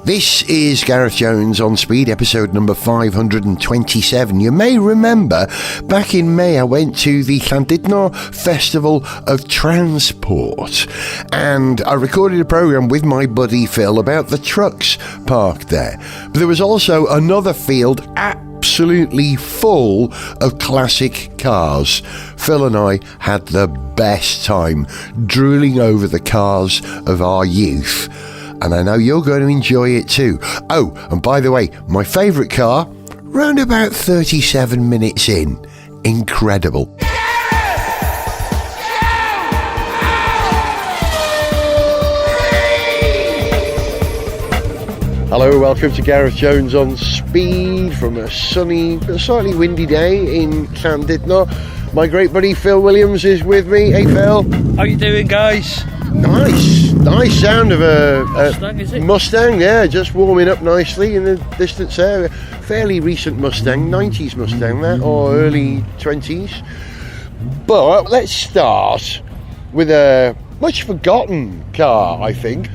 This is Gareth Jones on Speed, episode number 527. You may remember back in May I went to the Llandudno Festival of Transport and I recorded a programme with my buddy Phil about the trucks parked there. But there was also another field absolutely full of classic cars. Phil and I had the best time drooling over the cars of our youth. And I know you're going to enjoy it too. Oh, and by the way, my favourite car, round about 37 minutes in. Incredible. Hello, welcome to Gareth Jones on Speed from a sunny but slightly windy day in Llandudno. My great buddy Phil Williams is with me. Hey Phil. How you doing, guys? Nice sound of a Mustang, is it? Mustang, yeah, just warming up nicely in the distance there. A fairly recent Mustang, 90s Mustang that, or early 20s. But let's start with a much forgotten car, I think.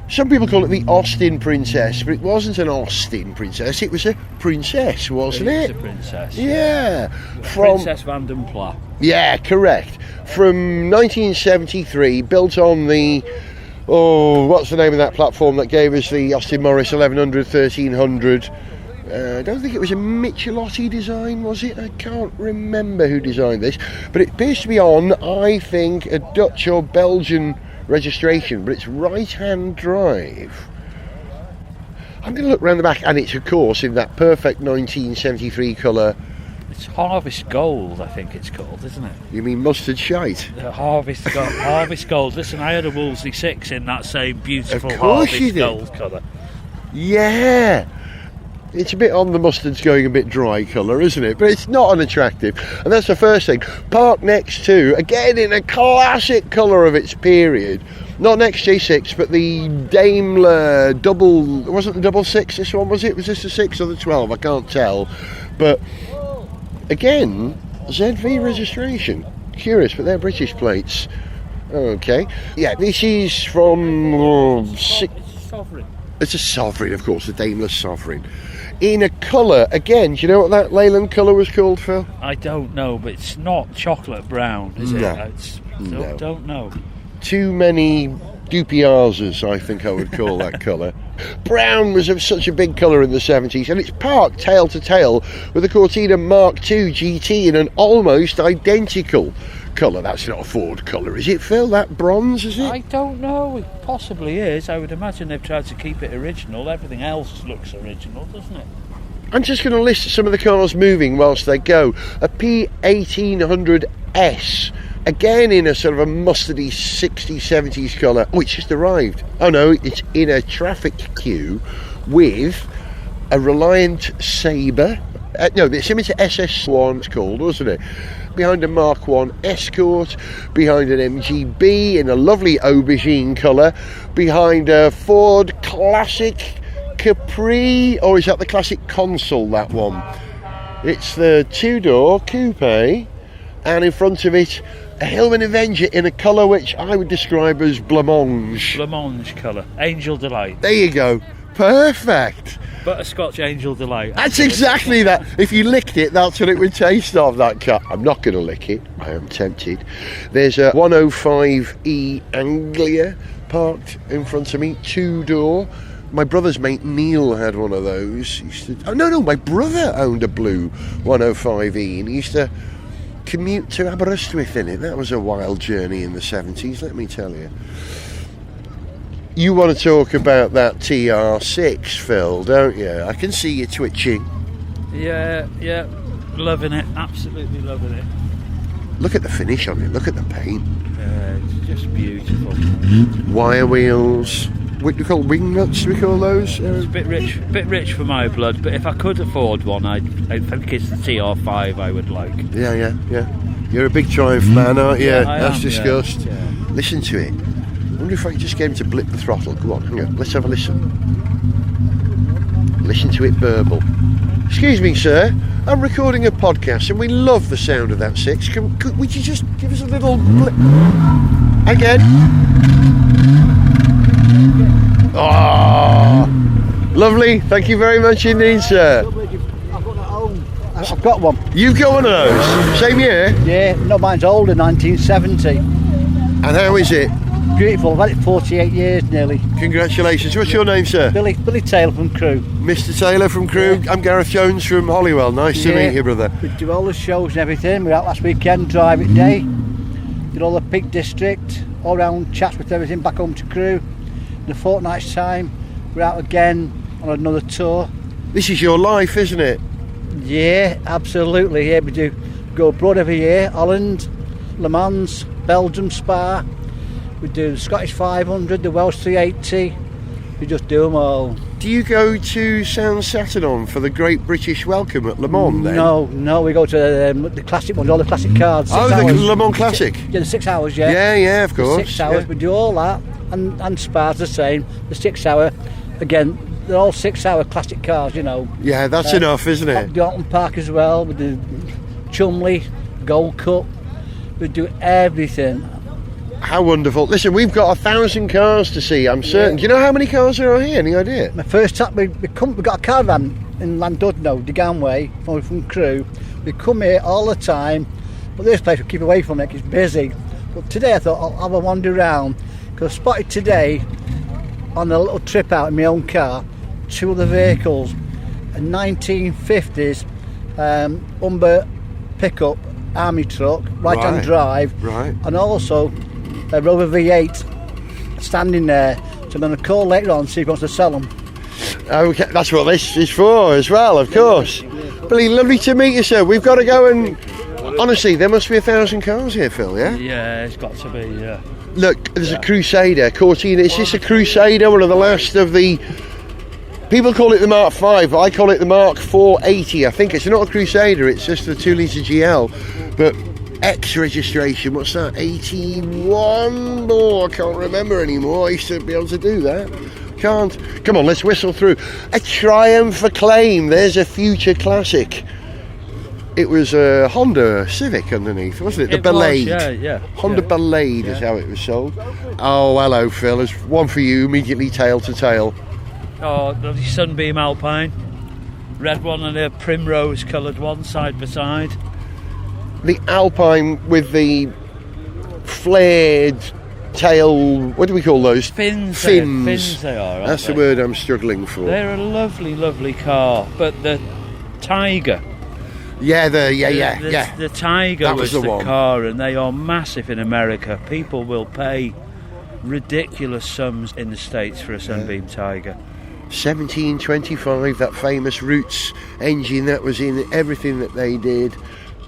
Some people call it the Austin Princess, but it wasn't an Austin Princess, it was a princess, wasn't it? It was a princess. Yeah. Princess Van den Pla. Yeah, correct. From 1973, built on the, what's the name of that platform that gave us the Austin Morris 1100, 1300? I don't think it was a Michelotti design, was it? I can't remember who designed this, but it appears to be on, I think, a Dutch or Belgian registration, but it's right-hand drive. I'm going to look around the back, and it's, of course, in that perfect 1973 colour. It's Harvest Gold, I think it's called, isn't it? You mean mustard shite? Harvest Gold. Harvest Gold. Listen, I had a Wolseley 6 in that same beautiful Of course you Harvest did. Gold colour. Yeah. It's a bit on the mustard's going a bit dry colour, isn't it? But it's not unattractive. And that's the first thing. Parked next to, again in a classic colour of its period, not an XJ6, but the Daimler double, it wasn't the double six this one, was it? Was this the 6 or the 12? I can't tell. But again, ZV registration. Curious, but they're British plates. Okay. Yeah, this is from... It's a Sovereign. It's a Sovereign, of course, the Daimler Sovereign. In a colour, again, do you know what that Leyland colour was called, Phil? I don't know, but it's not chocolate brown, is No. it? No. Don't know. Too many dupiazas, I think I would call that colour. Brown was of such a big colour in the 70s, and it's parked tail to tail with a Cortina Mark II GT in an almost identical colour. That's not a Ford colour, is it, Phil? That bronze, is it? I don't know. It possibly is. I would imagine they've tried to keep it original. Everything else looks original, doesn't it? I'm just going to list some of the cars moving whilst they go. A P1800S, again in a sort of a mustardy 60s, 70s colour. Oh, it's just arrived. Oh no, it's in a traffic queue with a Reliant Sabre. No, it's similar to SS1, it's called, wasn't it? Behind a Mark 1 Escort, behind an MGB in a lovely aubergine colour, behind a Ford Classic Capri, or is that the Classic Consul, that one? It's the two-door coupe, and in front of it, a Hillman Avenger in a colour which I would describe as blancmange. Blancmange colour. Angel Delight. There you go. Perfect. Butterscotch Angel Delight. That's exactly that. If you licked it, that's what it would taste of, that car. I'm not going to lick it. I am tempted. There's a 105E Anglia parked in front of me, two-door. My brother's mate Neil had one of those. My brother owned a blue 105E and he used to commute to Aberystwyth in it. That was a wild journey in the 70s, let me tell you. You want to talk about that TR6, Phil, don't you? I can see you twitching. Yeah, loving it, absolutely loving it. Look at the finish on it, look at the paint. Yeah, it's just beautiful. Wire wheels. What do we call wing nuts? Do we call those? It's a bit rich for my blood, but if I could afford one, I think it's the TR5 I would like. Yeah. You're a big Triumph man, aren't you? Yeah, I That's am, discussed. Yeah. Listen to it. I wonder if I can just get him to blip the throttle. Go on, hang on, let's have a listen. Listen to it burble. Excuse me, sir, I'm recording a podcast and we love the sound of that 6. Would you just give us a little blip? Again. Oh, Lovely. Thank you very much indeed, sir. I've got it at home. I've got one. You've got one of those? Same year? Yeah, no, mine's older, 1970. And how is it? Beautiful. I've had it 48 years nearly. Congratulations. What's your name, sir? Billy Taylor from Crewe. Mr. Taylor from Crewe. Yeah. I'm Gareth Jones from Holywell. Nice to meet you, brother. We do all the shows and everything. We were out last weekend, drive it day. Did all the Peak District, all round Chatsworth, everything, back home to Crewe. In a fortnight's time, we're out again on another tour. This is your life, isn't it? Yeah, absolutely. Yeah, we do go abroad every year. Holland, Le Mans, Belgium, Spa. We do the Scottish 500, the Welsh 380. We just do them all. Do you go to Sound Saturn for the Great British Welcome at Le Mans then? No, we go to the classic ones, all the classic cars. The Le Mans Classic? Yeah, the 6 hours, yeah. Yeah, of course. 6 hours, yeah. we do all that. And Spa's the same. The 6 hour, again, they're all 6 hour classic cars, you know. Yeah, that's enough, isn't it? The Alton Park as well, we do Chumley, Gold Cup. We do everything. How wonderful. Listen, we've got 1,000 cars to see, I'm certain. Do you know how many cars there are here? Any idea? My first time, we got a caravan in Llandudno, Diganway, from Crewe. We come here all the time, but this place we keep away from it 'cause it's busy. But today I thought I'll have a wander around, because I spotted today on a little trip out in my own car, 2 other vehicles, a 1950s Humber pickup army truck, right-hand drive, and also a Rover V8 standing there. So I'm going to call later on and see if he wants to sell them. Okay, that's what this is for as well, of course. Billy, lovely to meet you, sir. We've got to go and... Honestly, there must be 1,000 cars here, Phil, yeah? Yeah, it's got to be, yeah. Look, there's a Crusader, Cortina. Is this a Crusader, one of the last of the... People call it the Mark 5, I call it the Mark 480. I think it's not a Crusader, it's just the 2 litre GL. But X registration, what's that? 81? Oh, I can't remember anymore. I used to be able to do that. Can't. Come on, let's whistle through. A Triumph Acclaim. There's a future classic. It was a Honda Civic underneath, wasn't it? The Belade. Yeah. Honda Belade is how it was sold. Oh, hello, Phil. There's one for you, immediately tail to tail. Oh, the Sunbeam Alpine. Red one and a primrose coloured one, side by side. The Alpine with the flared tail, what do we call those? Fins they are, aren't That's they? the word I'm struggling for. They're a lovely, lovely car, but the Tiger. Yeah, the Tiger That was was the one. car, and they are massive in America. People will pay ridiculous sums in the States for a Sunbeam Tiger. 1725, that famous Roots engine that was in everything that they did.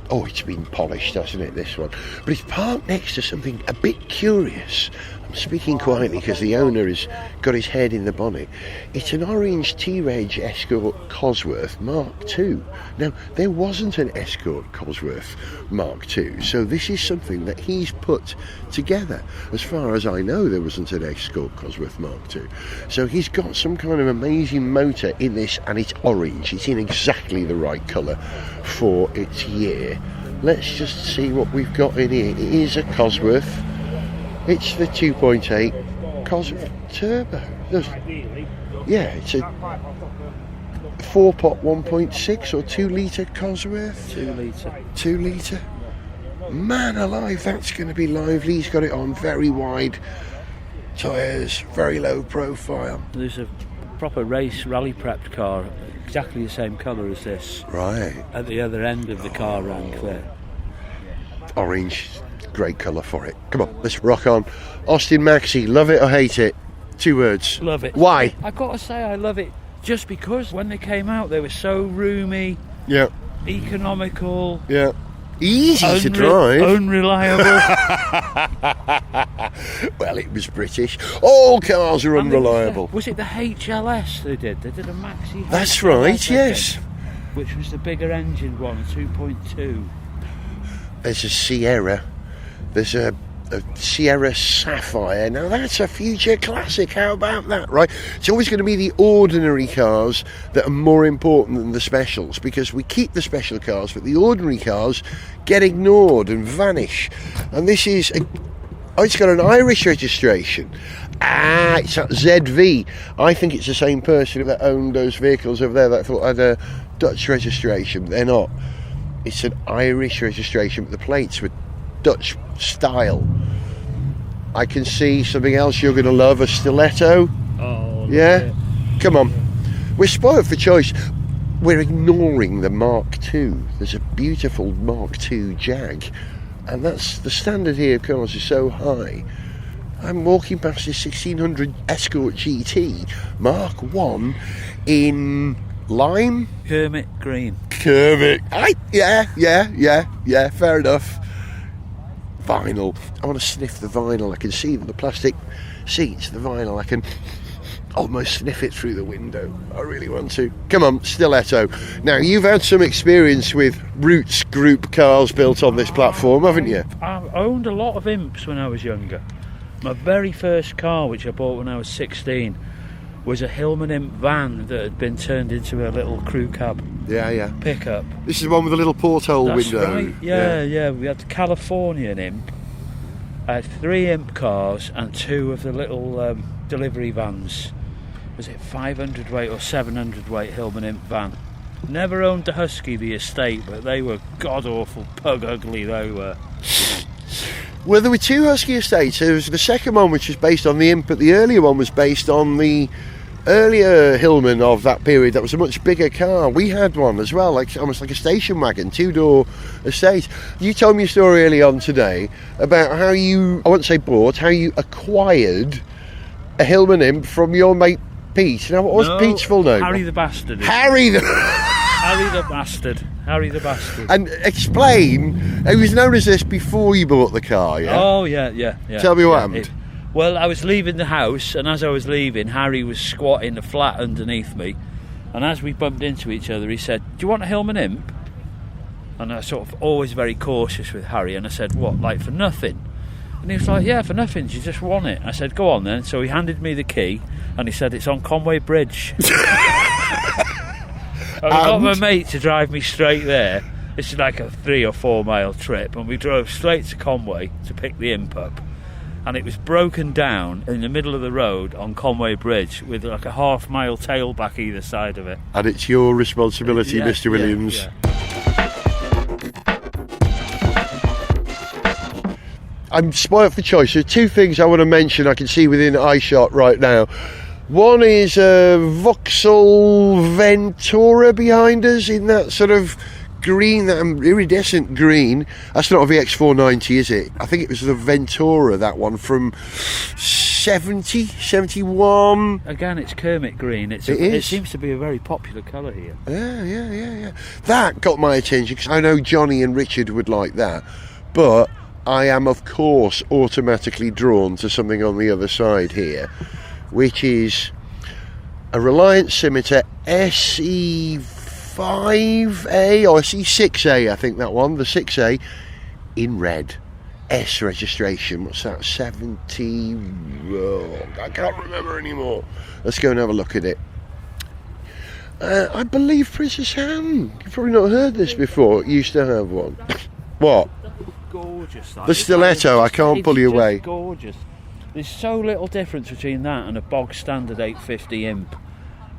Oh, it's been polished, hasn't it, this one? But it's parked next to something a bit curious. I'm speaking quietly because the owner has got his head in the bonnet. It's an orange T-Reg Escort Cosworth Mark II. Now, there wasn't an Escort Cosworth Mark II, so this is something that he's put together. As far as I know, there wasn't an Escort Cosworth Mark II. So he's got some kind of amazing motor in this, and it's orange. It's in exactly the right colour for its year. Let's just see what we've got in here. It is a Cosworth. It's the 2.8 Cosworth Turbo. Yeah, it's a 4-pot 1.6 or 2 litre Cosworth. 2 litre. 2 litre. Man alive, that's going to be lively. He's got it on very wide tyres, very low profile. There's a proper race rally prepped car, exactly the same colour as this. Right. At the other end of the car rank there. Orange, great colour for it. Come on, let's rock on. Austin Maxi, love it or hate it? 2 words. Love it. Why? I've got to say I love it just because when they came out they were so roomy, Yeah. economical, Yeah. Easy to drive. unreliable. Well, it was British. All cars are And unreliable. Was it the HLS they did? They did a Maxi. That's HLS, right, I think, yes. Which was the bigger engine one, 2.2. There's a Sierra. There's a Sierra Sapphire. Now that's a future classic. How about that, right? It's always going to be the ordinary cars that are more important than the specials, because we keep the special cars, but the ordinary cars get ignored and vanish. And this is Oh, it's got an Irish registration. Ah, it's at ZV. I think it's the same person that owned those vehicles over there that I thought had a Dutch registration. They're not. It's an Irish registration, but the plates were Dutch style. I can see something else you're going to love, a stiletto. Oh, yeah? Come on. We're spoiled for choice. We're ignoring the Mark II. There's a beautiful Mark II Jag. And that's the standard here of cars is so high. I'm walking past this 1600 Escort GT Mark I in lime. Kermit green. Kermit. Yeah, fair enough. Vinyl. I want to sniff the vinyl. I can see the plastic seats, the vinyl. I can almost sniff it through the window. I really want to. Come on, stiletto. Now, you've had some experience with Roots Group cars built on this platform, haven't you? I owned a lot of Imps when I was younger. My very first car, which I bought when I was 16, was a Hillman Imp van that had been turned into a little crew cab. Yeah. Pickup. This is the one with a little porthole window. Right. Yeah. We had the Californian Imp. I had 3 Imp cars and 2 of the little delivery vans. Was it 500 weight or 700 weight Hillman Imp van? Never owned the Husky, the estate, but they were god-awful, pug ugly they were. Well, there were 2 Husky estates. There was the second one, which was based on the Imp, but the earlier one was based on the earlier Hillman of that period. That was a much bigger car. We had one as well, like almost like a station wagon, 2-door estate. You told me a story early on today about how you, I won't say bought, how you acquired a Hillman Imp from your mate Pete. Now, what was Pete's full name? Harry the Bastard. Harry the Bastard. And explain, he was known as this before you bought the car, yeah? Oh, yeah. Tell me what happened. Well, I was leaving the house, and as I was leaving, Harry was squatting the flat underneath me. And as we bumped into each other, he said, "Do you want a Hillman Imp?" And I was sort of always very cautious with Harry, and I said, "What, like for nothing?" And he was like, "Yeah, for nothing, you just want it." I said, "Go on then." So he handed me the key, and he said, "It's on Conway Bridge." I got my mate to drive me straight there. This is like a 3 or 4 mile trip, and we drove straight to Conway to pick the Imp up. And it was broken down in the middle of the road on Conway Bridge with like a half-mile tailback either side of it. And it's your responsibility, Mr. Williams. Yeah. I'm spoilt for choice. There are 2 things I want to mention I can see within eyeshot right now. One is a Vauxhall Ventura behind us in that sort of green, that iridescent green. That's not a VX490, is it? I think it was the Ventura, that one from 71. Again, it's Kermit green. It seems to be a very popular colour here. Yeah. That got my attention because I know Johnny and Richard would like that. But I am, of course, automatically drawn to something on the other side here, which is a Reliant Scimitar SE5A or SE6A, I think that one, the 6A, in red. S registration, what's that, 70... Oh, I can't remember anymore. Let's go and have a look at it. I believe Princess Anne, you've probably not heard this before, used to have one. What? Gorgeous. The stiletto, I can't pull you away. Gorgeous. There's so little difference between that and a bog standard 850 Imp,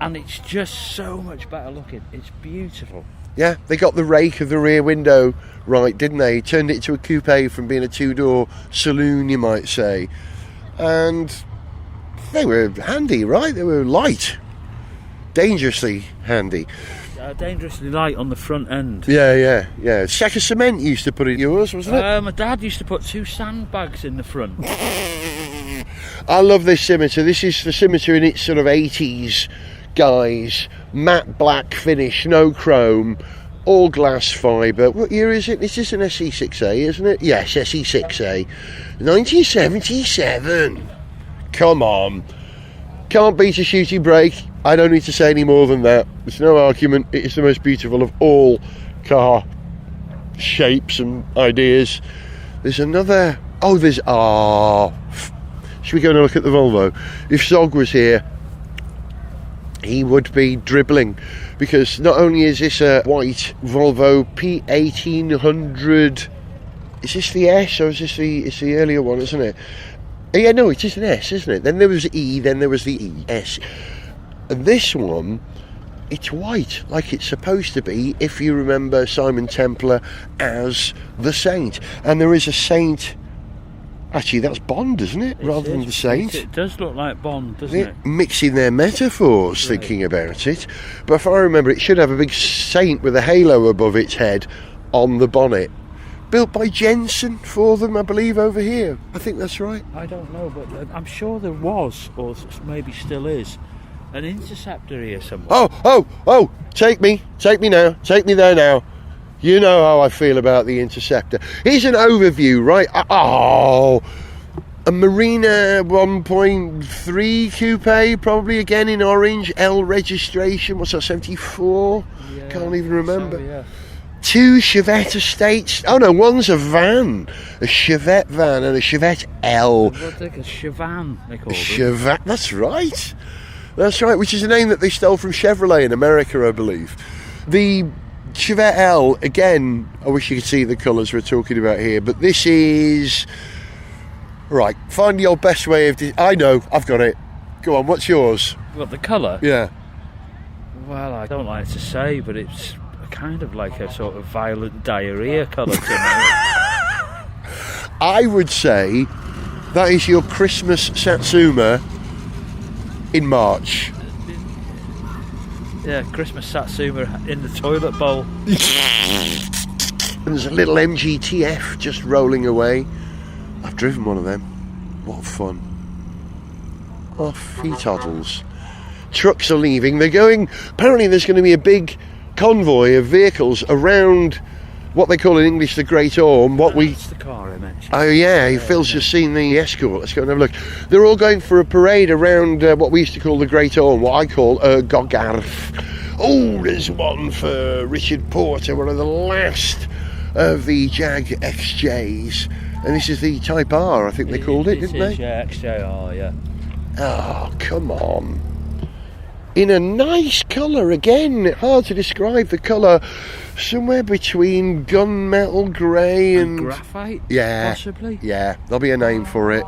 and it's just so much better looking. It's beautiful. Yeah, they got the rake of the rear window right, didn't they? Turned it into a coupe from being a 2-door saloon, you might say. And they were handy, right? They were light. Dangerously handy. Dangerously light on the front end. Yeah. Sack of cement used to put in yours, wasn't it? My dad used to put 2 sandbags in the front. I love this Scimitar. This is the Scimitar in its sort of 80s guise. Matte black finish, no chrome, all glass fibre. What year is it? This is an SE6A, isn't it? Yes, SE6A. 1977. Come on. Can't beat a shooting brake. I don't need to say any more than that. There's no argument. It is the most beautiful of all car shapes and ideas. There's another... Oh, there's... Should we go and look at the Volvo? If Zog was here, he would be dribbling, because not only is this a white Volvo P1800 Is this the S or is this it's the earlier one, isn't it? Yeah, no, it is an S, isn't it? Then there was E, then there was the E, S. And this one, it's white, like it's supposed to be, if you remember Simon Templar as the saint. And there is a saint... Actually, that's Bond, isn't it? Rather than the saint. It does look like Bond, doesn't it? Mixing their metaphors, Right. thinking about it. But if I remember, it should have a big saint with a halo above its head on the bonnet. Built by Jensen for them, I believe, over here. I think that's right. I don't know, but I'm sure there was, or maybe still is, an interceptor here somewhere. Oh, take me now, take me there now. You know how I feel about the Interceptor. Here's an overview, right? Oh, a Marina 1.3 coupe, probably again in orange, L registration, what's that, 74? Yeah, Can't even remember. So, yeah. 2 Chevette estates. Oh no, one's a van. A Chevette van and a Chevette L. What they call Chevan, they call them. Chevette, that's right. That's right, which is a name that they stole from Chevrolet in America, I believe. The Chevette L, again, I wish you could see the colours we're talking about here, but this is... Right, find your best way of... I know, I've got it. Go on, what's yours? What, the colour? Yeah. Well, I don't like to say, but it's kind of like a sort of violent diarrhea colour to me. I would say that is your Christmas Satsuma in March. Yeah, Christmas Satsuma in the toilet bowl. And there's a little MGTF just rolling away. I've driven one of them. What fun. Oh, feet toddles. Trucks are leaving. They're going... Apparently there's going to be a big convoy of vehicles around what they call in English the Great Orme. That's the car I mentioned. Oh yeah, Phil's just seen the escort. Let's go and have a look. They're all going for a parade around what we used to call the Great Orme, what I call Gareth. Oh, there's one for Richard Porter, one of the last of the Jag XJs. And this is the Type R, I think they called it, didn't they? Yeah, XJR, yeah. Oh, come on. In a nice colour again. Hard to describe the colour. Somewhere between gunmetal grey and graphite? Yeah. Possibly? Yeah, there'll be a name for it.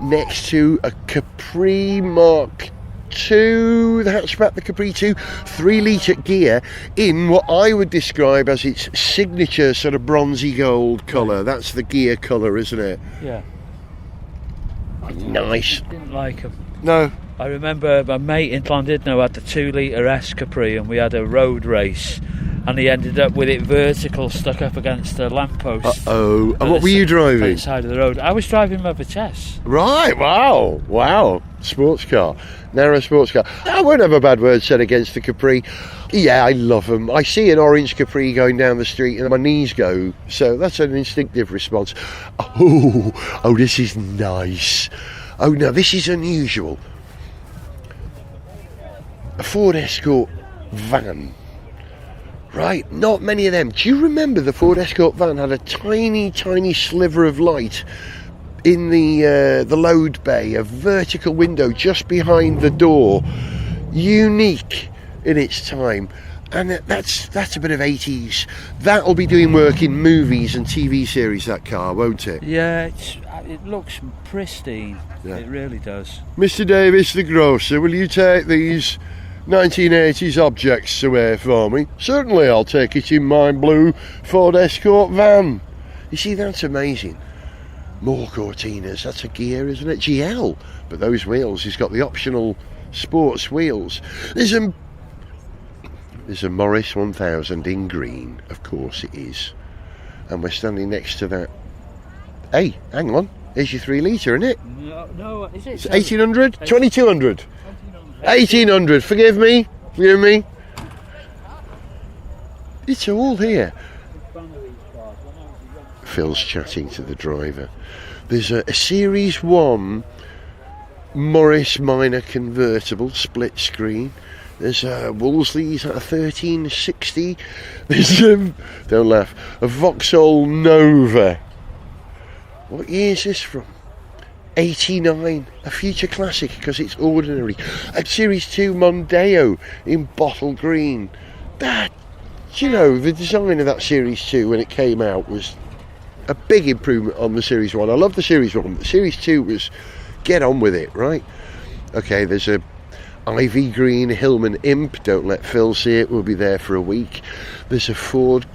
Next to a Capri Mark II, the hatchback, the Capri 2, 3 litre gear in what I would describe as its signature sort of bronzy gold colour. That's the gear colour, isn't it? Yeah. Nice. Didn't like them. No. I remember my mate in Llandudno had the 2 litre S Capri and we had a road race and he ended up with it vertical stuck up against a lamppost. Uh-oh. And what were you driving? On the side of the road. I was driving my Vitesse. Right, wow. Sports car. Narrow sports car. I won't have a bad word said against the Capri. Yeah, I love them. I see an orange Capri going down the street and my knees go. So that's an instinctive response. Oh, this is nice. Oh, no, this is unusual. A Ford Escort van. Right, not many of them. Do you remember the Ford Escort van had a tiny, tiny sliver of light in the load bay, a vertical window just behind the door, unique in its time, and that's a bit of 80s. That'll be doing work in movies and TV series, that car, won't it? Yeah, it looks pristine. Yeah. It really does. Mr. Davis, the grocer, will you take these 1980s objects away for me? Certainly, I'll take it in my blue Ford Escort van. You see, that's amazing. More Cortinas, that's a gear, isn't it? GL, but those wheels, he's got the optional sports wheels. There's a Morris 1000 in green, of course it is. And we're standing next to that. Hey, hang on, there's your 3 litre, isn't it? No, is it? It's 1800? 2200? 1800, forgive me. It's all here. Phil's chatting to the driver. There's a Series 1 Morris Minor convertible, split screen. There's a Wolseley's at a 1360. There's don't laugh, a Vauxhall Nova. What year is this from? 89, a future classic because it's ordinary. A Series 2 Mondeo in bottle green. That, you know, the design of that Series 2 when it came out was a big improvement on the Series 1. I love the Series 1. The Series 2 was get on with it, right? Okay, there's a ivy green Hillman Imp. Don't let Phil see it. We'll be there for a week. There's a Ford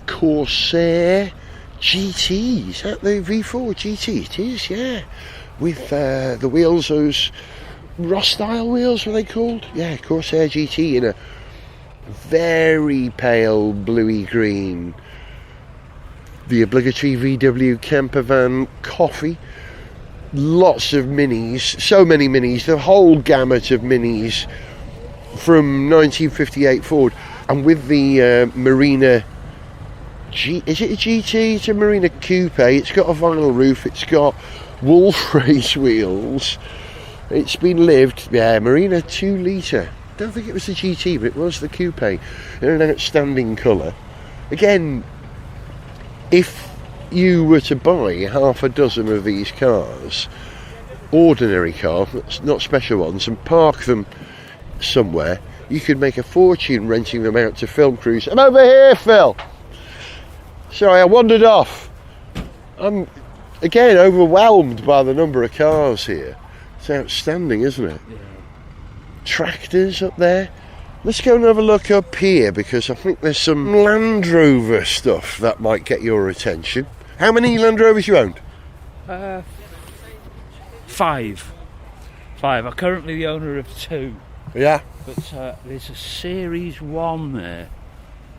Corsair GT. Is that the V4 GT? It is, yeah. With the wheels, those Ross style wheels, were they called? Yeah, Corsair GT in a very pale bluey green. The obligatory VW camper van coffee. Lots of minis, so many minis, the whole gamut of minis from 1958 Ford. And with the Marina is it a GT? It's a Marina Coupe. It's got a vinyl roof, it's got wolf race wheels. It's been lived, yeah, Marina 2 litre. Don't think it was the GT, but it was the Coupe in an outstanding colour. Again, if you were to buy half a dozen of these cars, ordinary cars, not special ones, and park them somewhere, you could make a fortune renting them out to film crews. I'm over here, Phil. Sorry, I wandered off. I'm, again, overwhelmed by the number of cars here. It's outstanding, isn't it? Yeah. Tractors up there. Let's go and have a look up here, because I think there's some Land Rover stuff that might get your attention. How many Land Rovers you owned? 5. I'm currently the owner of 2. Yeah. But there's a Series 1 there.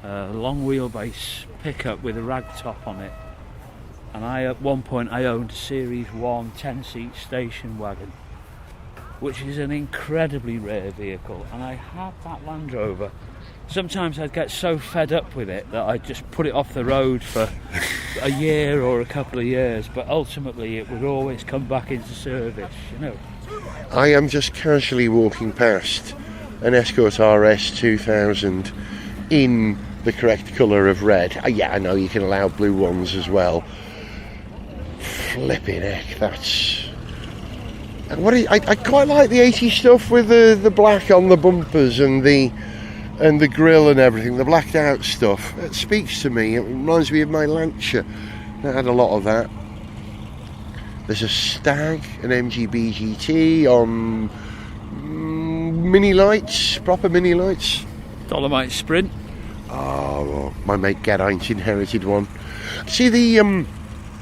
Long wheelbase pickup with a rag top on it. And at one point I owned a Series 1 10-seat station wagon, which is an incredibly rare vehicle, and I had that Land Rover. Sometimes I'd get so fed up with it that I'd just put it off the road for a year or a couple of years, but ultimately it would always come back into service, you know. I am just casually walking past an Escort RS 2000 in the correct colour of red. Yeah, I know you can allow blue ones as well. Flipping heck, that's... I quite like the 80s stuff with the black on the bumpers and the grille and everything, the blacked out stuff. It speaks to me. It reminds me of my Lancia. I had a lot of that. There's a Stag, an MGB GT on mini lights, proper mini lights. Dolomite Sprint. Oh, well, my mate Geraint inherited one. See the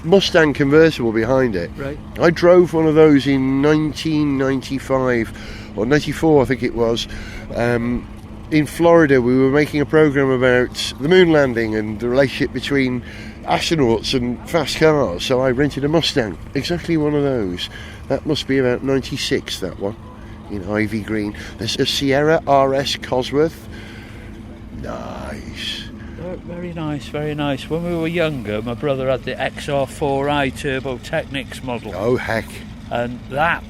Mustang convertible behind it? Right. I drove one of those in 1995 or 94, I think it was. In Florida, we were making a program about the moon landing and the relationship between astronauts and fast cars, so I rented a Mustang, exactly one of those. That must be about 96, that one, in ivy green. There's a Sierra RS Cosworth. Nice. Very nice, very nice. When we were younger, my brother had the XR4i Turbo Technics model. Oh, heck. And that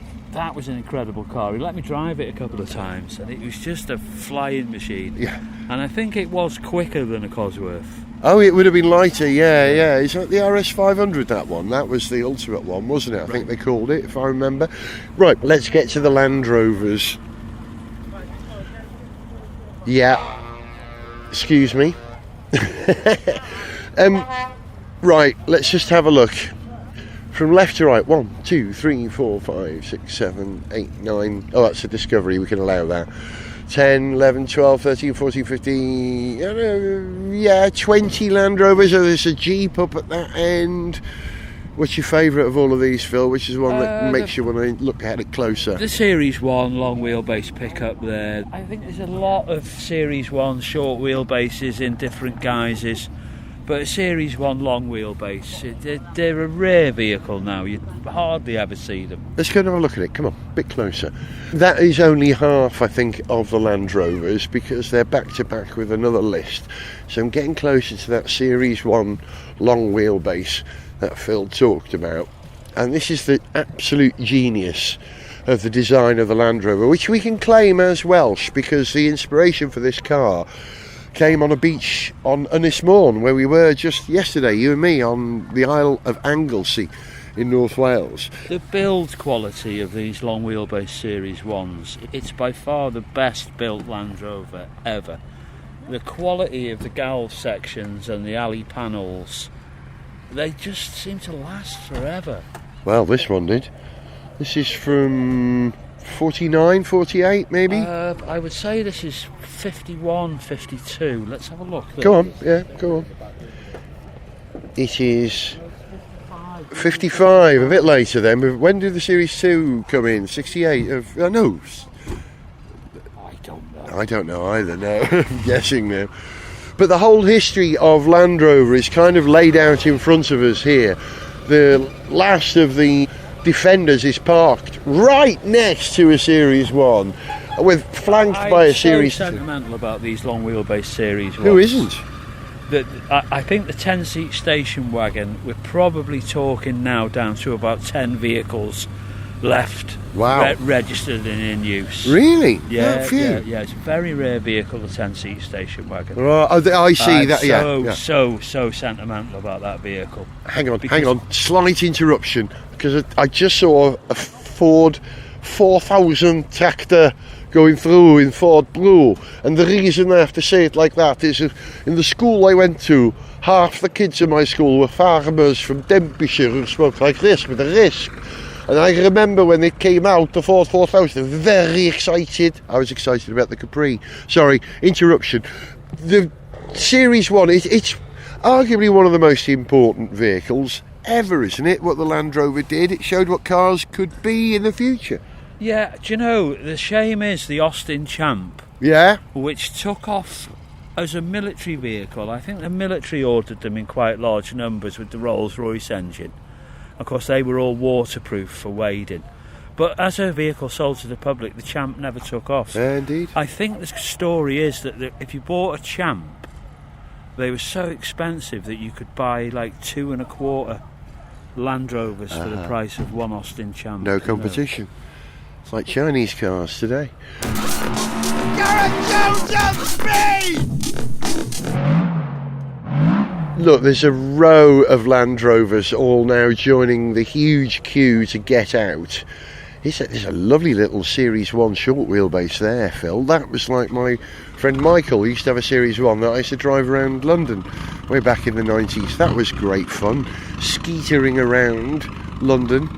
was an incredible car. He let me drive it a couple of times, and it was just a flying machine. Yeah. And I think it was quicker than a Cosworth. Oh, it would have been lighter, yeah. Is that the RS 500, that one? That was the ultimate one, wasn't it? I think they called it, if I remember. Right, let's get to the Land Rovers. Yeah. Excuse me. Right, let's just have a look. From left to right, 1, 2, 3, 4, 5, 6, 7, 8, 9. Oh, that's a Discovery, we can allow that. 10, 11, 12, 13, 14, 15, yeah, 20 Land Rovers. So there's a Jeep up at that end. What's your favourite of all of these, Phil? Which is one that makes you want to look at it closer? The Series 1 long wheelbase pickup there. I think there's a lot of Series 1 short wheelbases in different guises, but a Series 1 long wheelbase, they're a rare vehicle now. You hardly ever see them. Let's go and have a look at it. Come on, a bit closer. That is only half, I think, of the Land Rovers, because they're back to back with another list. So I'm getting closer to that Series 1 long wheelbase that Phil talked about. And this is the absolute genius of the design of the Land Rover, which we can claim as Welsh, because the inspiration for this car came on a beach on Ynys Môn, where we were just yesterday, you and me, on the Isle of Anglesey in North Wales. The build quality of these long wheelbase Series 1s, it's by far the best built Land Rover ever. The quality of the galv sections and the alley panels, they just seem to last forever. Well, this one did. This is from 49, 48 maybe? I would say this is 51, 52. Let's have a look. Go on, go on. It is 55, a bit later then. When did the Series 2 come in? 68? No. I don't know either, no. I'm guessing now. But the whole history of Land Rover is kind of laid out in front of us here. The last of the Defenders is parked right next to a Series 1, flanked by a Series 2. I'm so sentimental about these long wheelbase Series 1s. Who isn't? I think the 10-seat station wagon, we're probably talking now down to about 10 vehicles left. Wow. Registered and in use. Really? Yeah, yeah. It's a very rare vehicle, the 10-seat station wagon. Right, I see that. So sentimental about that vehicle. Hang on. Slight interruption, because I just saw a Ford 4000 tractor going through in Ford Blue, and the reason I have to say it like that is in the school I went to, half the kids in my school were farmers from Denbighshire who spoke like this with a lisp. And I remember when it came out, the Ford 4000, very excited. I was excited about the Capri. Sorry, interruption. The Series 1, it's arguably one of the most important vehicles ever, isn't it? What the Land Rover did, it showed what cars could be in the future. Yeah, do you know, the shame is the Austin Champ, which took off as a military vehicle. I think the military ordered them in quite large numbers with the Rolls-Royce engine. Of course, they were all waterproof for wading. But as a vehicle sold to the public, the Champ never took off. Indeed. I think the story is that if you bought a Champ, they were so expensive that you could buy like 2 1/4 Land Rovers for the price of one Austin Champ. No competition. It's like Chinese cars today. Gareth Jones on speed! Look, there's a row of Land Rovers all now joining the huge queue to get out. There's a lovely little Series 1 short wheelbase there, Phil. That was like my friend Michael. He used to have a Series 1 that I used to drive around London way back in the 90s. That was great fun. Skeetering around London,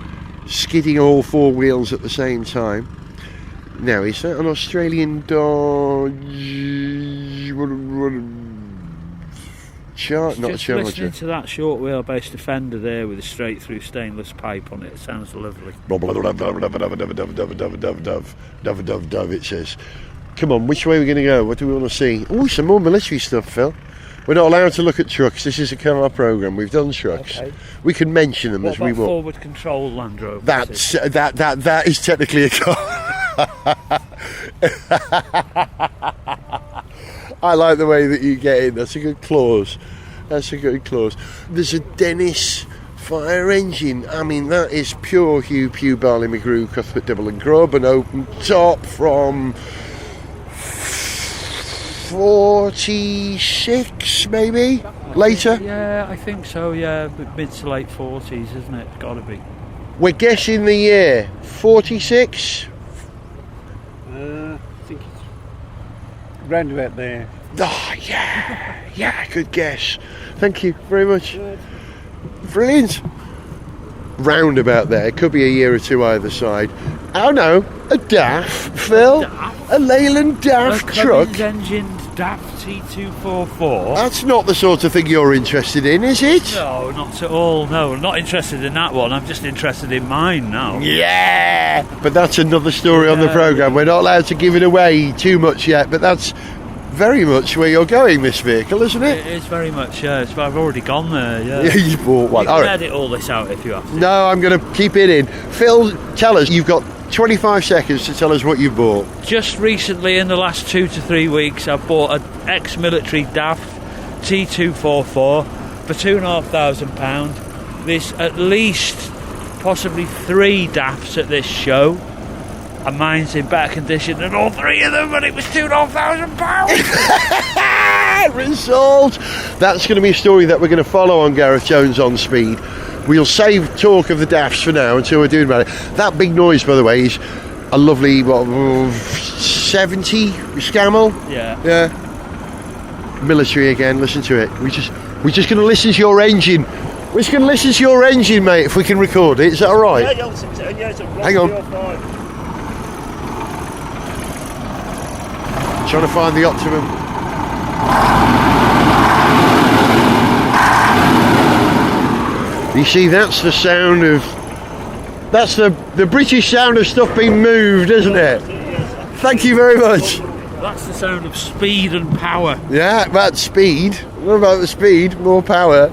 skidding all 4 wheels at the same time. Now, is that an Australian Dodge? Not just Charger. listening to that short wheelbase Defender there with a straight through stainless pipe on it sounds lovely. Dove, it says. Come on, which way are we going to go? What do we want to see? Oh, some more military stuff, Phil. We're not allowed to look at trucks. This is a car programme. We've done trucks. Okay. We can mention them as we want. want. Forward control Land Rover. That is technically a car. I like the way that you get in. That's a good clause. There's a Dennis fire engine. I mean, that is pure Hugh Pugh, Barley McGrew, Cuthbert Dibble and Grubb, and open top from 46 maybe? Later? Yeah, I think so, yeah. Mid to late 40s, isn't it? Gotta be. We're guessing the year. 46? I think it's round about there. Oh, yeah, good guess. Thank you very much. Brilliant. Roundabout there. Could be a year or two either side. Oh no, a DAF, Phil. A Leyland DAF truck. Cummins engined DAF T244. That's not the sort of thing you're interested in, is it? No, not at all. No, I'm not interested in that one. I'm just interested in mine now. Yeah, but that's another story on the programme. We're not allowed to give it away too much yet, but that's very much where you're going, this vehicle, isn't it? It is very much, yeah. I've already gone there, yeah. Yeah, you bought one. You can edit all this out if you have to. No, I'm going to keep it in. Phil, tell us, you've got 25 seconds to tell us what you bought. Just recently, in the last 2 to 3 weeks, I bought an ex-military DAF T244 for £2,500. There's at least possibly 3 DAFs at this show, and mine's in better condition than all 3 of them, and it was £2,500. Result! That's going to be a story that we're going to follow on Gareth Jones on Speed. We'll save talk of the DAFs for now until we're doing about it. That big noise, by the way, is a lovely 70 Scammell. Yeah. Military again. Listen to it. We're just going to listen to your engine We're just going to listen to your engine, mate, if we can record it. Is that all right? Yeah, you'll sit down. Yeah, it's a Hang on. Trying to find the optimum. You see, that's the sound of... That's the British sound of stuff being moved, isn't it? Thank you very much. That's the sound of speed and power. Yeah, about speed. What about the speed? More power.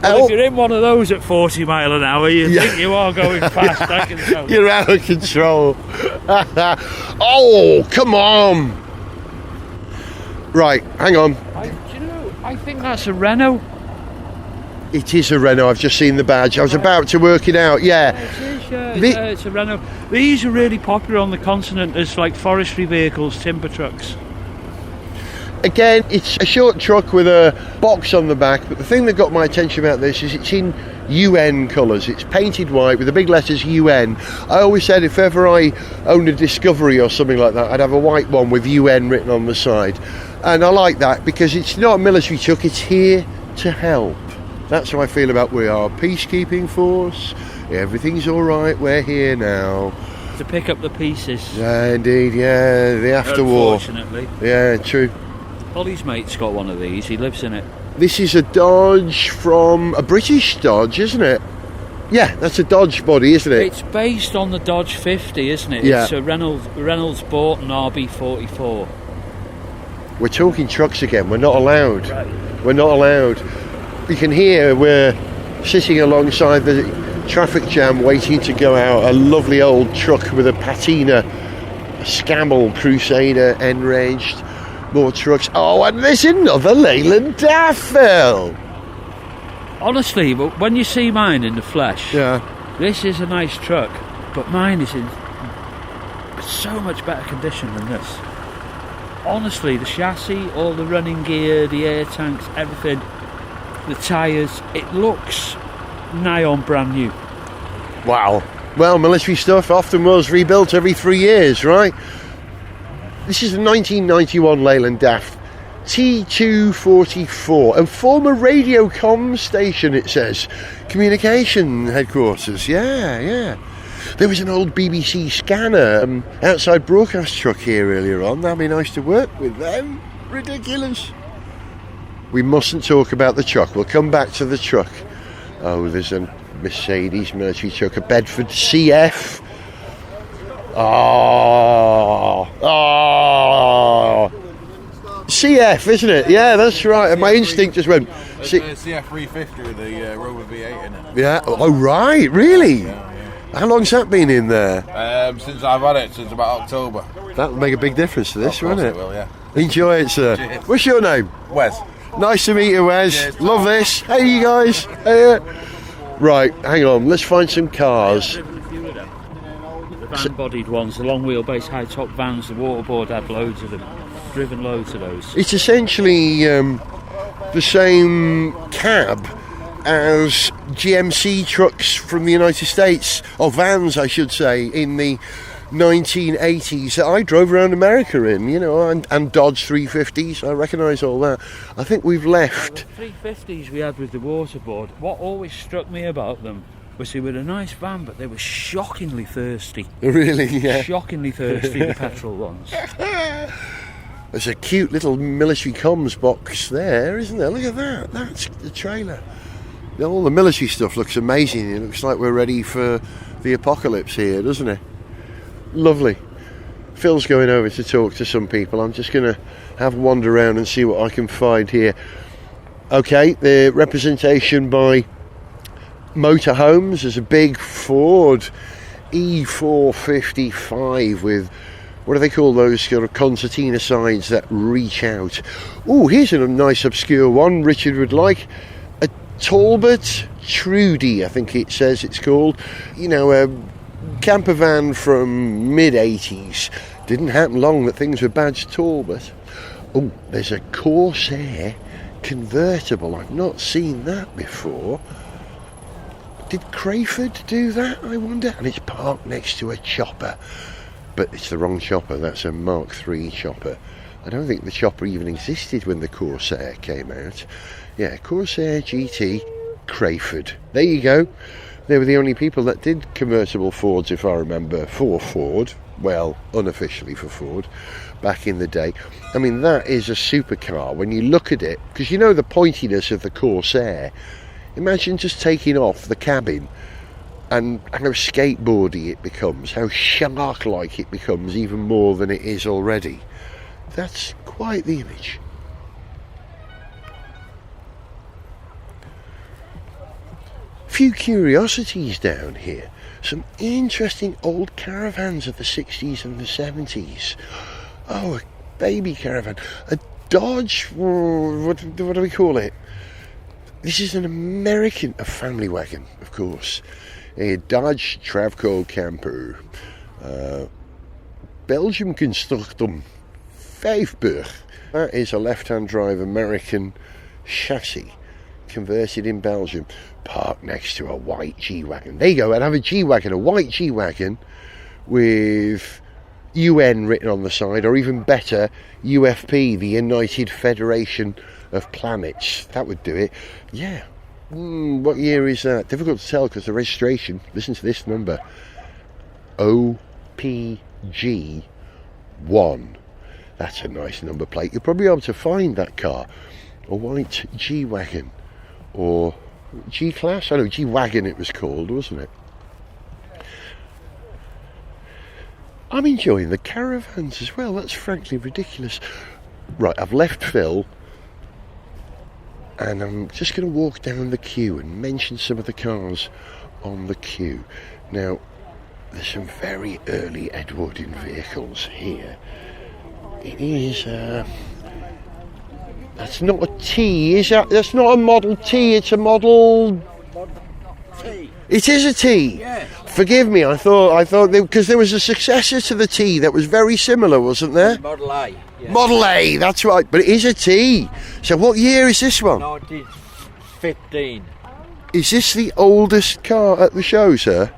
Well, if you're in one of those at 40 mile an hour, you think you are going fast. I can tell you. You're out of control. Oh, come on. Right, hang on. Do you know, I think that's a Renault. It is a Renault. I've just seen the badge. I was about to work it out. Yeah. It is, it's a Renault. These are really popular on the continent as like forestry vehicles, timber trucks. Again, it's a short truck with a box on the back, but the thing that got my attention about this is it's in UN colours. It's painted white with the big letters UN. I always said if ever I owned a Discovery or something like that, I'd have a white one with UN written on the side. And I like that because it's not a military truck, it's here to help. That's how I feel about we are a peacekeeping force. Everything's all right, we're here now. To pick up the pieces. Yeah, indeed, yeah, the after war. Unfortunately. Yeah, true. Ollie's mate's got one of these, he lives in it. This is a Dodge from a British Dodge, isn't it? Yeah, that's a Dodge body, isn't it? It's based on the Dodge 50, isn't it? Yeah. It's a Reynolds bought an RB44. We're talking trucks again, we're not allowed. Right. We're not allowed. You can hear we're sitting alongside the traffic jam waiting to go out. A lovely old truck with a patina, a Scamel Crusader enraged. More trucks. Oh, and there's another Llandudno Phil. Honestly, but when you see mine in the flesh, Yeah. this is a nice truck, but mine is in so much better condition than this. Honestly, the chassis, all the running gear, the air tanks, everything, the tyres, it looks nigh on brand new. Wow. Well, military stuff often was rebuilt every 3 years, right? This is a 1991 Leyland T244, a former radio comm station, it says. Communication headquarters, yeah. There was an old BBC scanner, outside broadcast truck here earlier on. That'd be nice to work with them. Ridiculous. We mustn't talk about the truck. We'll come back to the truck. Oh, there's a Mercedes military truck, a Bedford CF. Oh. CF, isn't it? Yeah, that's right. And my instinct just went. CF 350 with the Rover V8 in it. Yeah. Oh, right. Really? Yeah. How long's that been in there? Since I've had it, since about October. That'll make a big difference to this, won't it? Will, yeah. Enjoy it, sir. Cheers. What's your name? Wes. Nice to meet you, Wes. Cheers. Love this. Hey, you guys. Hey, right, hang on. Let's find some cars. I've driven a few of them. The van-bodied ones, the long wheelbase high-top vans, the waterboard had loads of them. Driven loads of those. It's essentially the same cab as GMC trucks from the United States, or vans I should say, in the 1980s that I drove around America in, you know, and Dodge 350s. I recognise all that. I think we've left. The 350s we had with the waterboard, what always struck me about them was they were a nice van, but they were shockingly thirsty. Really, yeah. Shockingly thirsty, the petrol ones. There's a cute little military comms box there, isn't there? Look at that. That's the trailer. All the military stuff looks amazing. It looks like we're ready for the apocalypse here, doesn't it? Lovely. Phil's going over to talk to some people. I'm just going to have a wander around and see what I can find here. Okay, the representation by Motorhomes. There's a big Ford E455 with, what do they call those sort of concertina sides that reach out? Oh, here's a nice obscure one Richard would like. A Talbot Trudy, I think it says it's called. You know, a camper van from mid-80s. Didn't happen long that things were badged Talbot. Oh, there's a Corsair convertible. I've not seen that before. Did Crayford do that, I wonder? And it's parked next to a chopper. But it's the wrong chopper. That's a Mark III chopper. I don't think the chopper even existed when the Corsair came out. Yeah, Corsair GT Crayford. There you go. They were the only people that did convertible Fords, if I remember, for Ford. Well, unofficially for Ford, back in the day. I mean, that is a supercar when you look at it, because you know the pointiness of the Corsair. Imagine just taking off the cabin and how skateboardy it becomes, how shark-like it becomes even more than it is already. That's quite the image. Few curiosities down here. Some interesting old caravans of the 60s and the 70s. Oh, a baby caravan. A Dodge, what do we call it? This is an American, a family wagon, of course. A Dodge Travco camper. Belgium Constructum 5-Burg. That is a left-hand drive American chassis, converted in Belgium, parked next to a white G-Wagon. There you go, I'd have a G-Wagon, a white G-Wagon with UN written on the side, or even better, UFP, the United Federation of Planets. That would do it. Yeah. What year is that? Difficult to tell because the registration, listen to this number, OPG 1. That's a nice number plate. You'll probably be able to find that car. A white G-Wagon. Or G-Class? I know, G-Wagon it was called, wasn't it? I'm enjoying the caravans as well. That's frankly ridiculous. Right, I've left Phil, and I'm just going to walk down the queue and mention some of the cars on the queue. Now, there's some very early Edwardian vehicles here. It is, that's not a T, is that? That's not a Model T, it's a Model T. It is a T. Yeah. Forgive me, I thought because there was a successor to the T that was very similar, wasn't there? Model A. Yeah. Model A, that's right, but it is a T. So what year is this one? 1915. Is this the oldest car at the show, sir?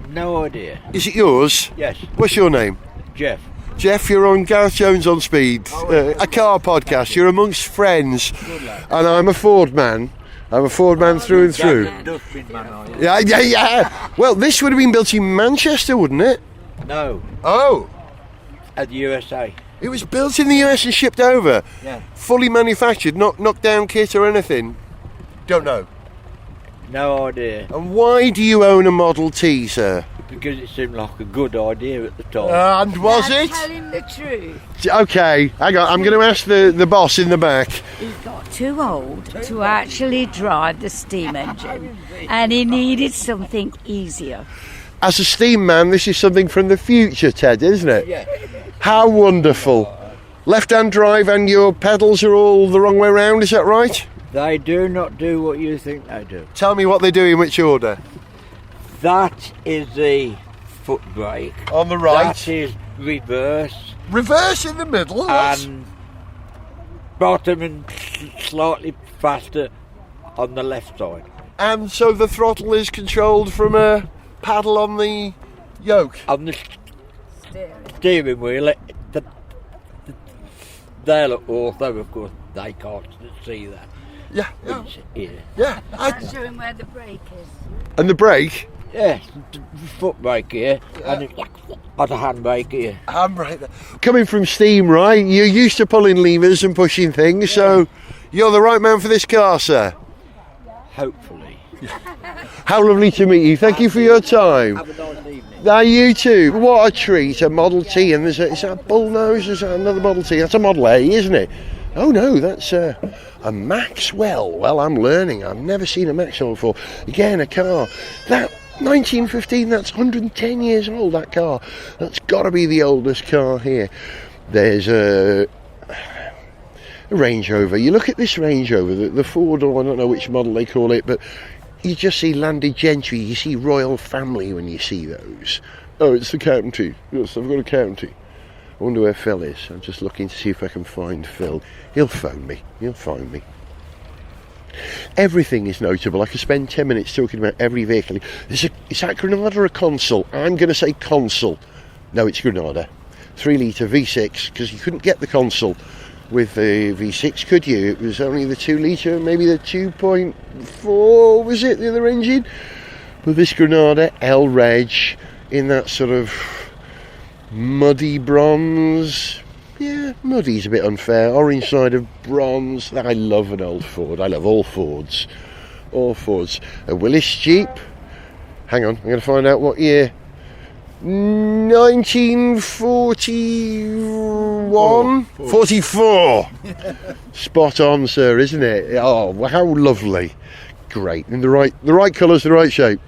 No idea. Is it yours? Yes. What's your name? Jeff. Jeff, you're on Gareth Jones on Speed, a car podcast. You're amongst friends, and I'm a Ford man. I'm a Ford man through and through. Yeah. Well, this would have been built in Manchester, wouldn't it? No. Oh. At the USA. It was built in the US and shipped over. Yeah. Fully manufactured, not knocked down kit or anything. Don't know. No idea. And why do you own a Model T, sir? Because it seemed like a good idea at the time. And was it? Tell him the truth. Okay, hang on. I'm going to ask the boss in the back. He got too old to actually drive the steam engine, and he needed something easier. As a steam man, this is something from the future, Ted, isn't it? Yeah. How wonderful. Left-hand drive and your pedals are all the wrong way round, is that right? They do not do what you think they do. Tell me what they do in which order. That is the foot brake. On the right. That is reverse. Reverse in the middle. And bottom and slightly faster on the left side. And so the throttle is controlled from a paddle on the yoke. On the steering wheel, they look also, of course, they can't see that. Yeah. It's here. Yeah. I'll show him where the brake is. And the brake? Yes, foot brake here, and it's got a handbrake here. Handbrake there. Coming from steam, right? You're used to pulling levers and pushing things, so you're the right man for this car, sir. Hopefully. How lovely to meet you. Thank you for your time. Have a nice evening. You too. What a treat. A Model T. And is that a bullnose? Is that another Model T? That's a Model A, isn't it? Oh no, that's a Maxwell. Well, I'm learning. I've never seen a Maxwell before. Again, a car. That 1915, that's 110 years old, that car. That's got to be the oldest car here. There's a Range Rover. You look at this Range Rover, the four-door, I don't know which model they call it, but you just see landed gentry, you see royal family when you see those. Oh, it's the county. Yes, I've got a county. I wonder where Phil is. I'm just looking to see if I can find Phil. He'll phone me. He'll find me. Everything is notable. I could spend 10 minutes talking about every vehicle. Is that Granada or a Consul? I'm going to say Consul. No, it's Granada. 3 litre V6, because you couldn't get the Consul with the V6, could you? It was only the 2 litre, maybe the 2.4 was it, the other engine? But this Granada L Reg in that sort of muddy bronze. Yeah, muddy's a bit unfair. Orange side of bronze. I love an old Ford. I love all Fords. All Fords. A Willis Jeep. Hang on, I'm going to find out what year. 1941? 44. Spot on, sir, isn't it? Oh, how lovely. Great. In the right colours, the right shape.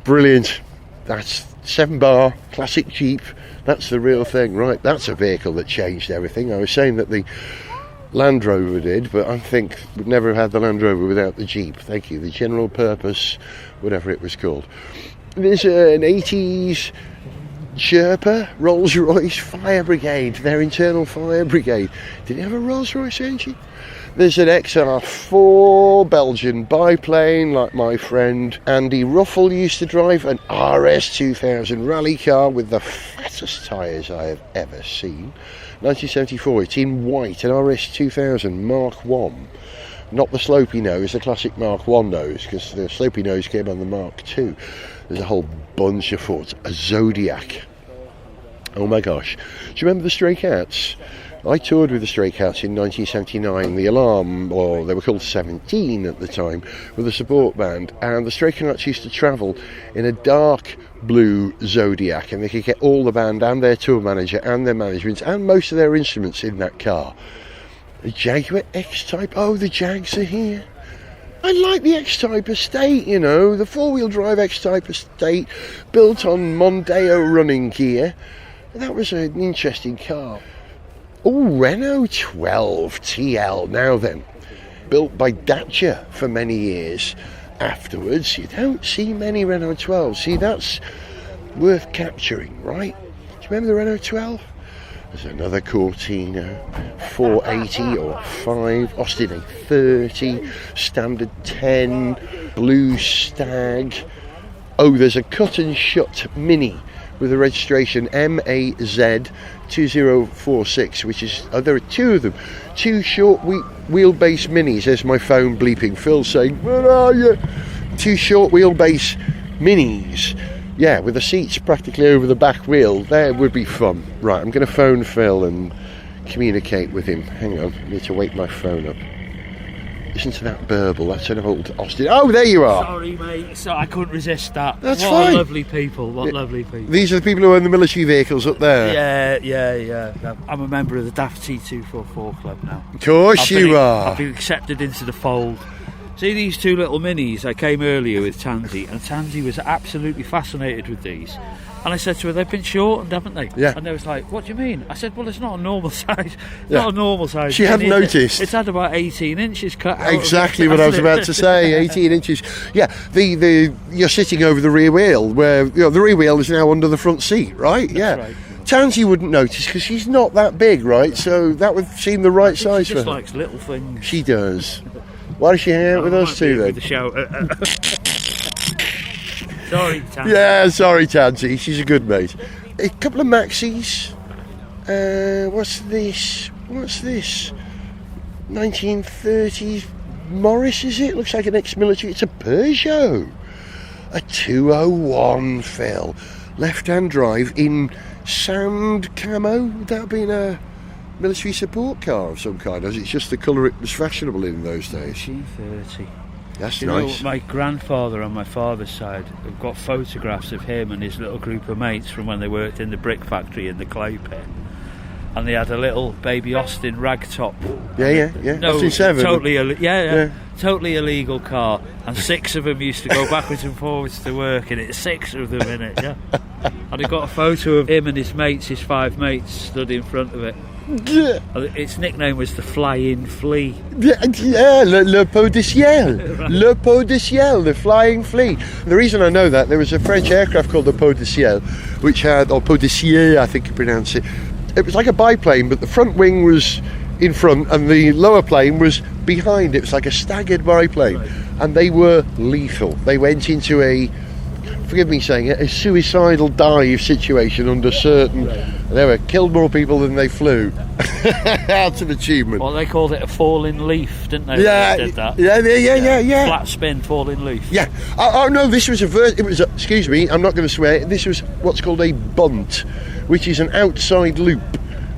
Brilliant. That's 7-bar, classic Jeep. That's the real thing, right? That's a vehicle that changed everything. I was saying that the Land Rover did, but I think we'd never have had the Land Rover without the Jeep. Thank you. The general purpose, whatever it was called. There's an 80s Sherpa Rolls-Royce fire brigade, their internal fire brigade. Did it have a Rolls-Royce engine? There's an XR4 Belgian biplane, like my friend Andy Ruffle used to drive, an RS2000 rally car with the fattest tyres I have ever seen. 1974, it's in white, an RS2000 Mark 1. Not the slopey nose, the classic Mark 1 nose, because the slopey nose came on the Mark 2. There's a whole bunch of Fords. A Zodiac. Oh my gosh. Do you remember the Stray Cats? I toured with the Stray Cats in 1979, the Alarm, or they were called 17 at the time, with a support band, and the Stray Cats used to travel in a dark blue Zodiac, and they could get all the band and their tour manager and their management and most of their instruments in that car. The Jaguar X-Type, oh, the Jags are here. I like the X-Type Estate, you know, the 4-wheel drive X-Type Estate, built on Mondeo running gear. That was an interesting car. Oh, Renault 12 TL, now then, built by Dacia for many years. Afterwards, you don't see many Renault 12s. See, that's worth capturing, right? Do you remember the Renault 12? There's another Cortina, 480 or 5, Austin A30, Standard 10, Blue Stag. Oh, there's a cut and shut Mini with a registration MAZ2046, which is, there are 2 of them, 2 short wheelbase Minis. There's my phone bleeping. Phil saying, where are you? 2 short wheelbase Minis. Yeah, with the seats practically over the back wheel. There would be fun. Right, I'm going to phone Phil and communicate with him. Hang on, I need to wake my phone up. Listen to that burble. That's an old Austin. Oh, there you are. Sorry, mate. So I couldn't resist that. That's what fine. Lovely people. What lovely people. These are the people who own the military vehicles up there. Yeah. I'm a member of the Daft T244 Club now. Of course you are. I've been accepted into the fold. See these 2 little Minis? I came earlier with Tansy, and Tansy was absolutely fascinated with these. And I said to her, they've been shortened, haven't they? Yeah. And they was like, what do you mean? I said, well, it's not a normal size. Not a normal size. She hadn't noticed. It's had about 18 inches cut out. Exactly what I was about to say. 18 inches. Yeah, you're sitting over the rear wheel, where the rear wheel is now under the front seat, right? That's right. Tansy wouldn't notice because she's not that big, right? So that would seem the right size for her. She just likes little things. She does. Why does she hang out with us 2 then? The shout. Sorry, Tansy. Yeah, sorry, Tansy. She's a good mate. A couple of Maxis. What's this? 1930s Morris, is it? Looks like an ex-military. It's a Peugeot. A 201, Phil. Left-hand drive in sand camo. Would that have been a military support car of some kind? Or is it just the colour it was fashionable in those days? G30. That's you nice. Know, my grandfather on my father's side have got photographs of him and his little group of mates from when they worked in the brick factory in the clay pit. And they had a little baby Austin ragtop. Yeah. No, Austin 7. Totally illegal car. And 6 of them used to go backwards and forwards to work in it. 6 of them in it, yeah. And I got a photo of him and his mates, his 5 mates, stood in front of it. Its nickname was the Flying Flea. Yeah, le pot de ciel. Le pot de ciel, the flying flea. The reason I know that, there was a French aircraft called the pot de ciel, which had, or pot de ciel, I think you pronounce it. It was like a biplane, but the front wing was in front and the lower plane was behind. It was like a staggered biplane. Right. And they were lethal. They went into a forgive me saying it, a suicidal dive situation under certain. They were killed more people than they flew. Out of achievement. Well, they called it a falling leaf, didn't they? Yeah, When they did that. yeah. Flat spin, falling leaf. Yeah. Oh no, this was excuse me, I'm not going to swear. This was what's called a bunt, which is an outside loop.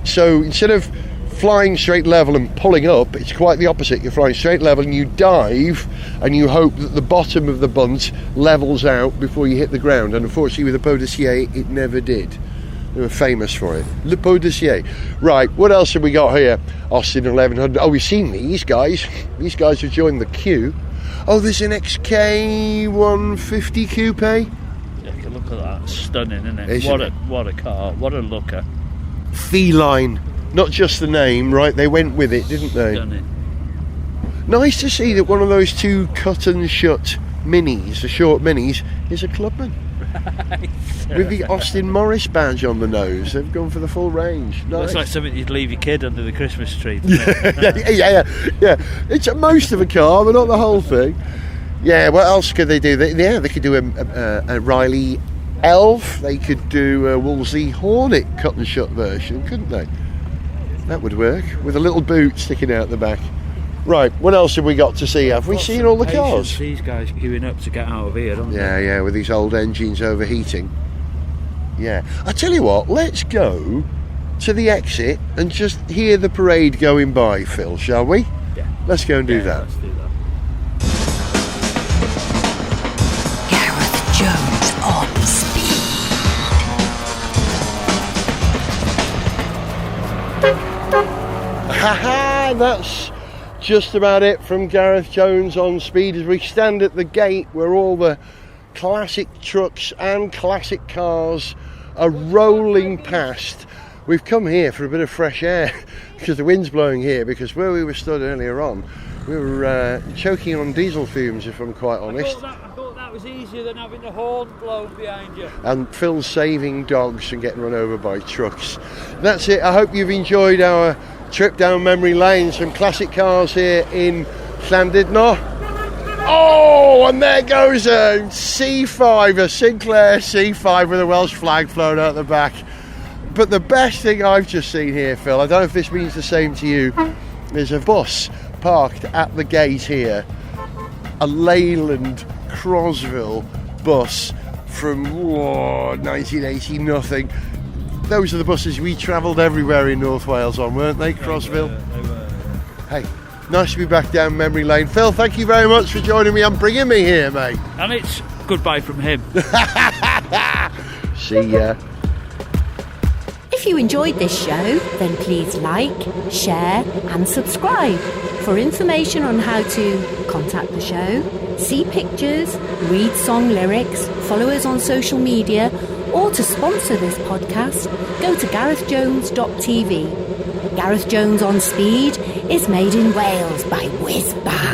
So instead of flying straight level and pulling up, it's quite the opposite. You're flying straight level and you dive and you hope that the bottom of the bunt levels out before you hit the ground. And unfortunately with the Pot de Sier, it never did. They were famous for it. Le Pot de Sier. Right, what else have we got here? Austin 1100. Oh, we've seen these guys. These guys have joined the queue. Oh, there's an XK150 coupe. Yeah, look at that. Stunning, isn't it? What a car. What a looker. Feline. Not just the name, right? They went with it, didn't they? Stunning. Nice to see that one of those two cut and shut minis, the short minis, is a clubman. With the Austin Morris badge on the nose. They've gone for the full range. Nice. Looks like something you'd leave your kid under the Christmas tree. yeah. It's most of a car, but not the whole thing. Yeah, what else could they do? They could do a Riley Elf. They could do a Wolseley Hornet cut and shut version, couldn't they? That would work, with a little boot sticking out the back. Right, what else have we got to see? Have we seen all the cars? These guys queuing up to get out of here, don't they? Yeah, with these old engines overheating. Yeah. I tell you what, let's go to the exit and just hear the parade going by, Phil, shall we? Yeah. Let's go and do that. Let's do that. Gareth Jones on speed. Haha, that's just about it from Gareth Jones on speed as we stand at the gate where all the classic trucks and classic cars are rolling past. We've come here for a bit of fresh air because the wind's blowing here, because where we were stood earlier on we were choking on diesel fumes, if I'm quite honest. I thought that was easier than having the horn blown behind you. And Phil's saving dogs and getting run over by trucks. That's it. I hope you've enjoyed our trip down memory lane. Some classic cars here in Llandudno. Oh, and there goes a C5, a Sinclair C5 with a Welsh flag flown out the back. But the best thing I've just seen here, Phil, I don't know if this means the same to you, is a bus parked at the gate here. A Leyland Crosville bus from 1980 nothing. Those are the buses we travelled everywhere in North Wales on, weren't they, Crosville? They were. Hey, nice to be back down memory lane. Phil, thank you very much for joining me and bringing me here, mate. And it's goodbye from him. See ya. If you enjoyed this show, then please like, share and subscribe. For information on how to contact the show, see pictures, read song lyrics, follow us on social media, or to sponsor this podcast, go to garethjones.tv. Gareth Jones on Speed is made in Wales by Whiz Bar.